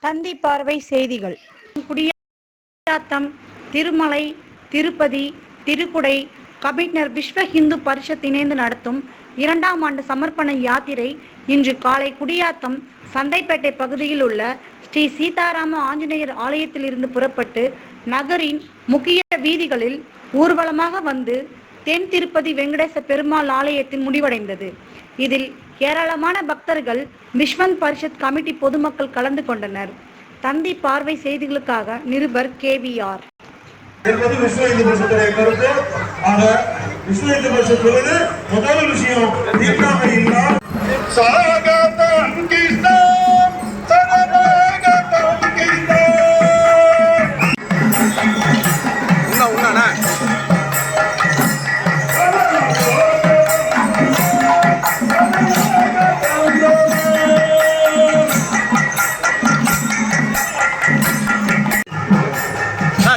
தந்தி பார்வை செய்திகள். குடியாத்தம், திருமலை, திருப்பதி, திருக்குடை கபினர் விஸ்வ இந்து பரிஷத் இணைந்து நடத்தும் 2ஆம் ஆண்டு சமர்ப்பண யாத்திரை இன்று காலை குடியாத்தம் சந்தைப்பேட்டை பகுதியில் உள்ள ஸ்ரீ சீதாராம ஆஞ்சநேயர் ஆலயத்திலிருந்து புறப்பட்டு நகரின் முக்கிய வீதிகளில் ஊர்வலமாக வந்து தென் திருப்பதி வெங்கடேச பெருமாள் ஆலயத்தில் முடிவடைந்தது. இதில் ஏராளமான பக்தர்கள், விஸ்வந்த் பரிஷத் கமிட்டி பொதுமக்கள் கலந்து கொண்டனர். தந்தி பார்வை செய்திகளுக்காக நிருபர் KVR. முதல் விஷயம்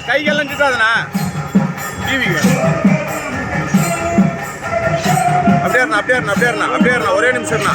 கைகெல்லாம் கிட்டாதுண்ணா டிவிக்கு அப்படியே ஒரே நிமிஷம்ண்ணா.